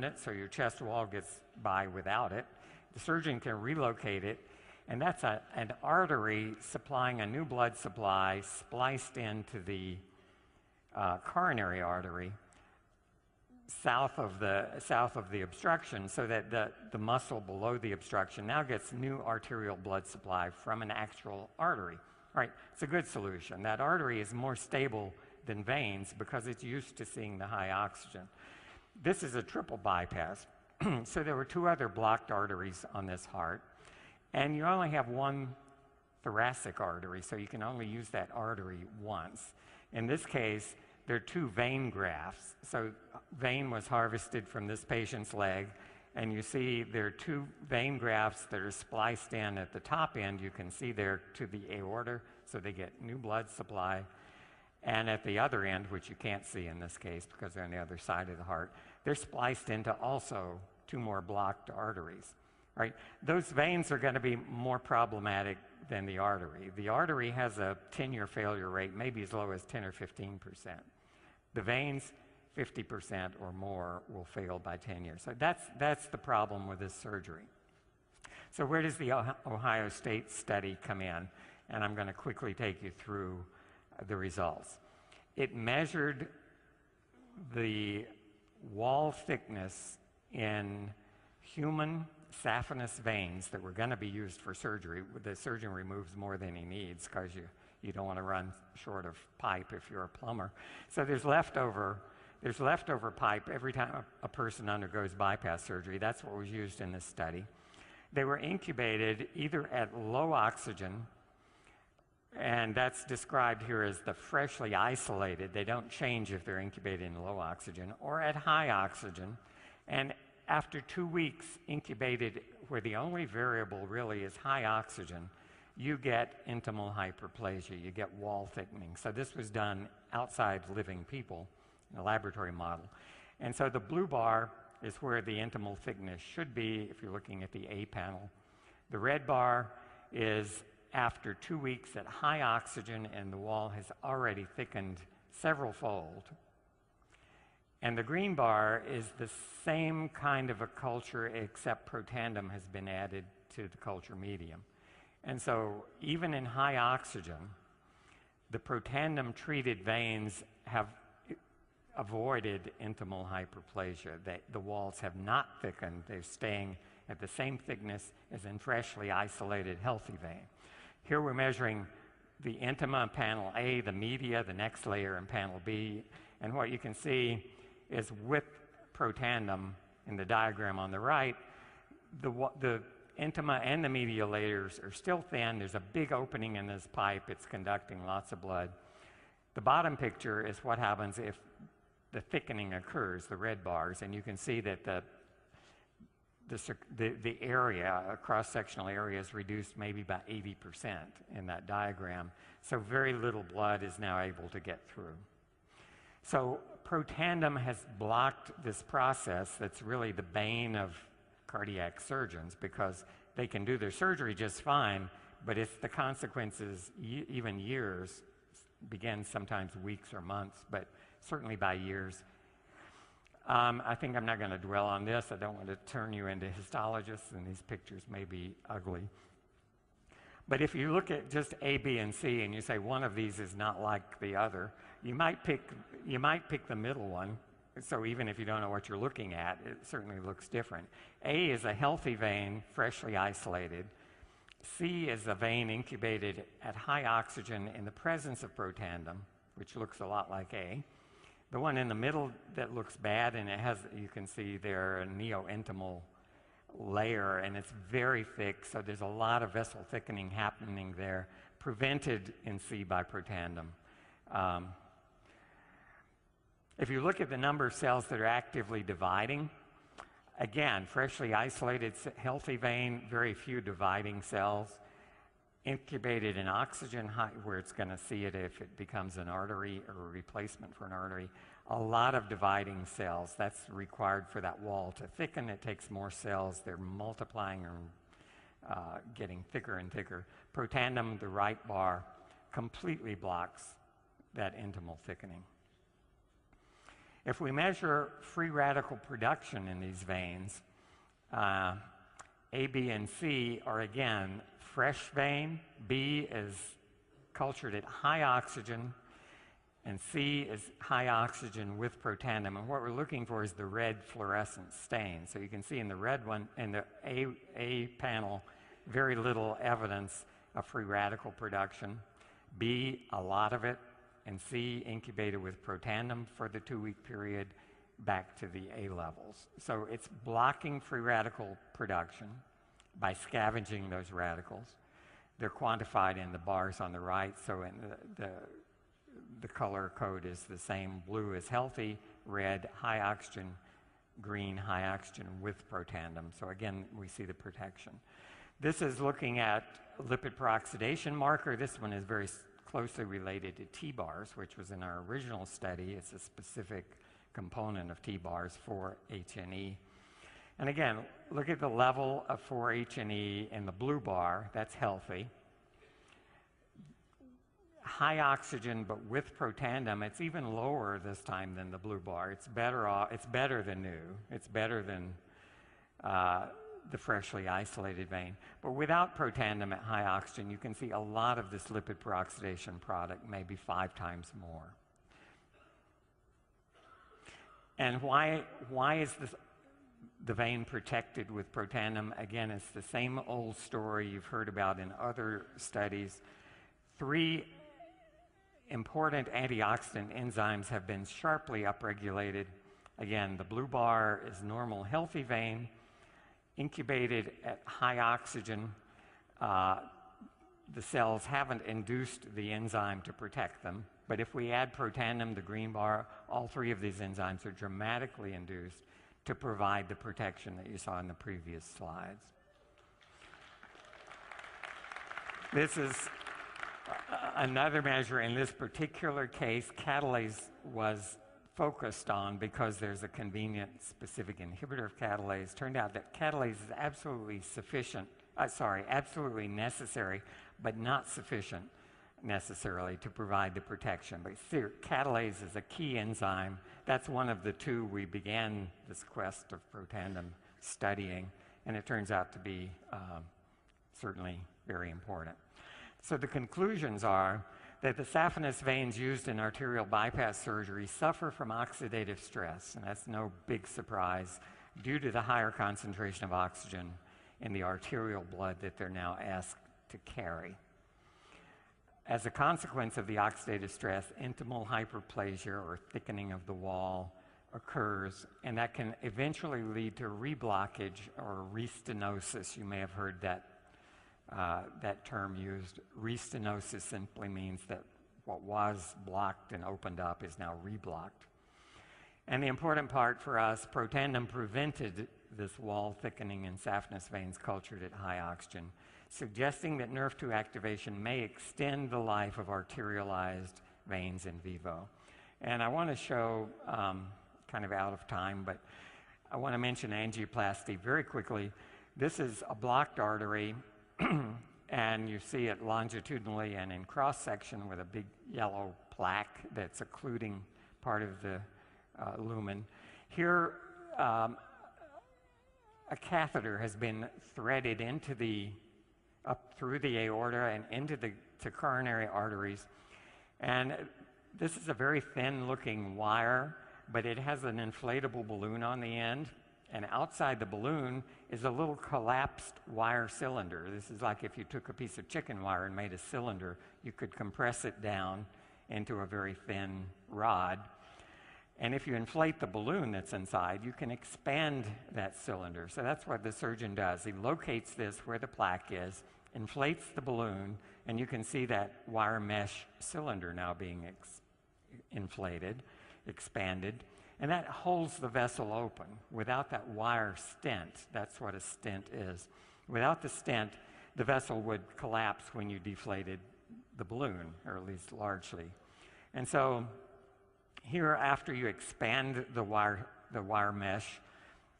around it, so your chest wall gets by without it. The surgeon can relocate it, and that's an artery supplying a new blood supply spliced into the coronary artery south of the obstruction, so that the muscle below the obstruction now gets new arterial blood supply from an actual artery. Right, it's a good solution. That artery is more stable than veins because it's used to seeing the high oxygen. This is a triple bypass. So there were 2 other blocked arteries on this heart, and you only have 1 thoracic artery, so you can only use that artery once. In this case, there are 2 vein grafts. So vein was harvested from this patient's leg, and you see there are 2 vein grafts that are spliced in at the top end. You can see there to the aorta, so they get new blood supply. And at the other end, which you can't see in this case because they're on the other side of the heart, they're spliced into also 2 more blocked arteries. Right? Those veins are going to be more problematic than the artery. The artery has a 10-year failure rate, maybe as low as 10 or 15%. The veins, 50% or more will fail by 10 years. So that's the problem with this surgery. So where does the Ohio State study come in? And I'm going to quickly take you through the results. It measured the wall thickness in human saphenous veins that were going to be used for surgery. The surgeon removes more than he needs because you don't want to run short of pipe if you're a plumber. So there's leftover pipe every time a person undergoes bypass surgery. That's what was used in this study. They were incubated either at low oxygen, and that's described here as the freshly isolated. They don't change if they're incubated in low oxygen, or at high oxygen. And after 2 weeks incubated, where the only variable really is high oxygen, you get intimal hyperplasia, you get wall thickening. So this was done outside living people in a laboratory model. And so the blue bar is where the intimal thickness should be if you're looking at the A panel. The red bar is after 2 weeks at high oxygen, and the wall has already thickened several fold. And the green bar is the same kind of a culture, except protandum has been added to the culture medium. And so even in high oxygen, the protandum treated veins have avoided intimal hyperplasia. The walls have not thickened. They're staying at the same thickness as in freshly isolated healthy vein. Here we're measuring the intima in panel A, the media, the next layer in panel B, and what you can see is with protandum in the diagram on the right, the intima and the media layers are still thin. There's a big opening in this pipe. It's conducting lots of blood. The bottom picture is what happens if the thickening occurs, the red bars, and you can see that the area, a cross-sectional area, is reduced maybe by 80% in that diagram. So very little blood is now able to get through. So protandum has blocked this process that's really the bane of cardiac surgeons, because they can do their surgery just fine, but it's the consequences, even years, begin sometimes weeks or months, but certainly by years. I think I'm not going to dwell on this. I don't want to turn you into histologists, and these pictures may be ugly. But if you look at just A, B, and C, and you say one of these is not like the other, you might pick the middle one. So even if you don't know what you're looking at, it certainly looks different. A is a healthy vein, freshly isolated. C is a vein incubated at high oxygen in the presence of protandum, which looks a lot like A. The one in the middle that looks bad, and it has, you can see there, a neo-intimal layer, and it's very thick, so there's a lot of vessel thickening happening there, prevented in C by protandum. If you look at the number of cells that are actively dividing, again, freshly isolated healthy vein, very few dividing cells. Incubated in oxygen, where it's going to see it if it becomes an artery or a replacement for an artery. A lot of dividing cells. That's required for that wall to thicken. It takes more cells. They're multiplying and getting thicker and thicker. Protandum, the right bar, completely blocks that intimal thickening. If we measure free radical production in these veins, A, B, and C are again fresh vein. B is cultured at high oxygen, and C is high oxygen with protandim. And what we're looking for is the red fluorescent stain. So you can see in the red one, in the A panel, very little evidence of free radical production. B, a lot of it. And C, incubated with protandim for the 2-week period back to the A levels. So it's blocking free radical production by scavenging those radicals. They're quantified in the bars on the right, so in the color code is the same. Blue is healthy, red, high oxygen, green, high oxygen with protandim. So again, we see the protection. This is looking at lipid peroxidation marker. This one is very closely related to T-bars, which was in our original study. It's a specific component of T-bars, 4-HNE. And again, look at the level of 4-HNE in the blue bar. That's healthy. High oxygen, but with protandim, it's even lower this time than the blue bar. It's better than new. It's better than the freshly isolated vein. But without protandim at high oxygen, you can see a lot of this lipid peroxidation product, maybe 5 times more. And why is the vein protected with protandim? Again, it's the same old story you've heard about in other studies. 3 important antioxidant enzymes have been sharply upregulated. Again, the blue bar is normal, healthy vein, incubated at high oxygen. The cells haven't induced the enzyme to protect them, but if we add protandim, the green bar, all 3 of these enzymes are dramatically induced to provide the protection that you saw in the previous slides. This is another measure. In this particular case, catalase was focused on because there's a convenient specific inhibitor of catalase. Turned out that catalase is absolutely necessary, but not sufficient necessarily to provide the protection. But catalase is a key enzyme. That's one of the 2 we began this quest of protandim studying, and it turns out to be certainly very important. So the conclusions are that the saphenous veins used in arterial bypass surgery suffer from oxidative stress, and that's no big surprise due to the higher concentration of oxygen in the arterial blood that they're now asked to carry. As a consequence of the oxidative stress, intimal hyperplasia or thickening of the wall occurs, and that can eventually lead to reblockage or restenosis. You may have heard that term used. Restenosis simply means that what was blocked and opened up is now reblocked. And the important part for us, protandim prevented this wall thickening in saphenous veins cultured at high oxygen, suggesting that NRF2 activation may extend the life of arterialized veins in vivo. And I want to show, kind of out of time, but I want to mention angioplasty very quickly. This is a blocked artery, and you see it longitudinally and in cross-section with a big yellow plaque that's occluding part of the lumen. Here, a catheter has been threaded into up through the aorta and into the coronary arteries. And this is a very thin-looking wire, but it has an inflatable balloon on the end. And outside the balloon is a little collapsed wire cylinder. This is like if you took a piece of chicken wire and made a cylinder, you could compress it down into a very thin rod. And if you inflate the balloon that's inside, you can expand that cylinder. So that's what the surgeon does. He locates this where the plaque is, inflates the balloon, and you can see that wire mesh cylinder now being inflated, expanded. And that holds the vessel open. Without that wire stent, that's what a stent is. Without the stent, the vessel would collapse when you deflated the balloon, or at least largely. And so here, after you expand the wire mesh,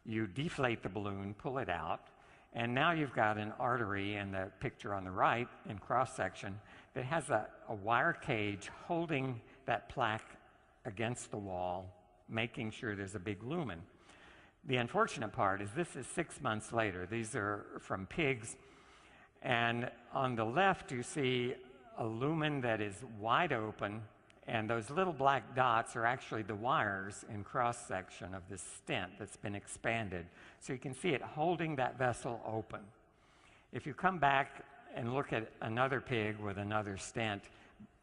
you deflate the balloon, pull it out, and now you've got an artery in the picture on the right in cross-section that has a wire cage holding that plaque against the wall making sure there's a big lumen. The unfortunate part is this is 6 months later. These are from pigs. And on the left, you see a lumen that is wide open, and those little black dots are actually the wires in cross-section of this stent that's been expanded. So you can see it holding that vessel open. If you come back and look at another pig with another stent,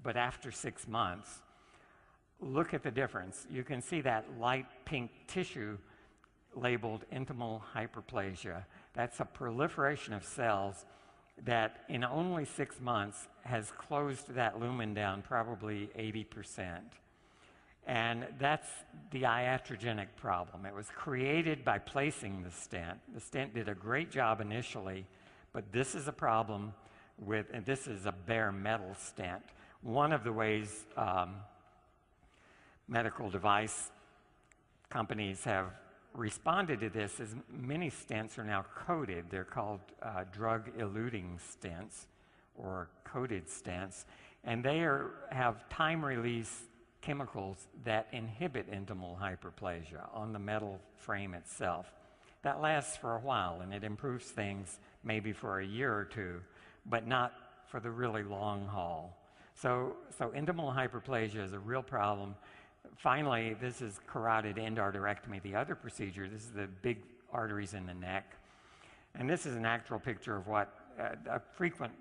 but after 6 months, look at the difference. You can see that light pink tissue labeled intimal hyperplasia. That's a proliferation of cells that in only 6 months has closed that lumen down probably 80%. And that's the iatrogenic problem. It was created by placing the stent. The stent did a great job initially, but this is a problem with, and this is a bare metal stent. One of the ways medical device companies have responded to this is many stents are now coated. They're called drug-eluting stents or coated stents, and they have time-release chemicals that inhibit intimal hyperplasia on the metal frame itself. That lasts for a while, and it improves things maybe for a year or two, but not for the really long haul. So intimal hyperplasia is a real problem. Finally, this is carotid endarterectomy, the other procedure. This is the big arteries in the neck. And this is an actual picture of what a frequent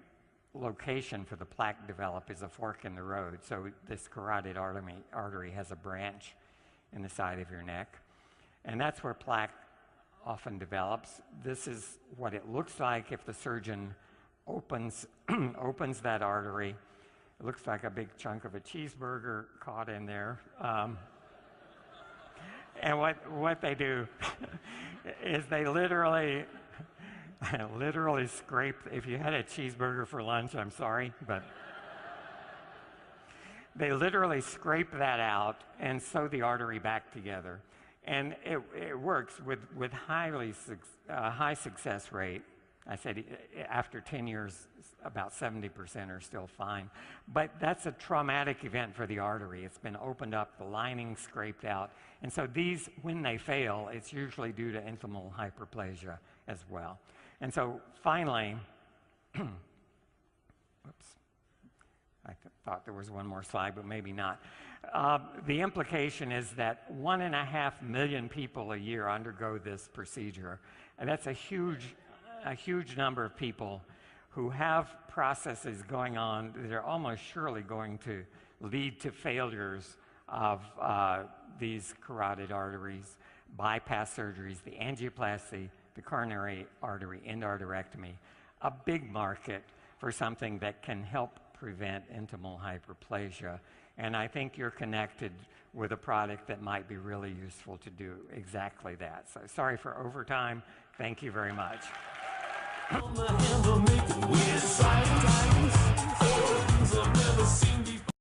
location for the plaque develop is a fork in the road. So this carotid artery has a branch in the side of your neck. And that's where plaque often develops. This is what it looks like if the surgeon opens that artery. It looks like a big chunk of a cheeseburger caught in there. And what they do is they literally scrape. If you had a cheeseburger for lunch, I'm sorry, but they literally scrape that out and sew the artery back together. And it works with high success rate. I said after 10 years, about 70% are still fine. But that's a traumatic event for the artery. It's been opened up, the lining scraped out. And so these, when they fail, it's usually due to intimal hyperplasia as well. And so finally, oops, I thought there was one more slide, but maybe not. The implication is that 1.5 million people a year undergo this procedure. And that's a huge number of people who have processes going on that are almost surely going to lead to failures of these carotid arteries, bypass surgeries, the angioplasty, the coronary artery endarterectomy, a big market for something that can help prevent intimal hyperplasia. And I think you're connected with a product that might be really useful to do exactly that. So sorry for overtime. Thank you very much.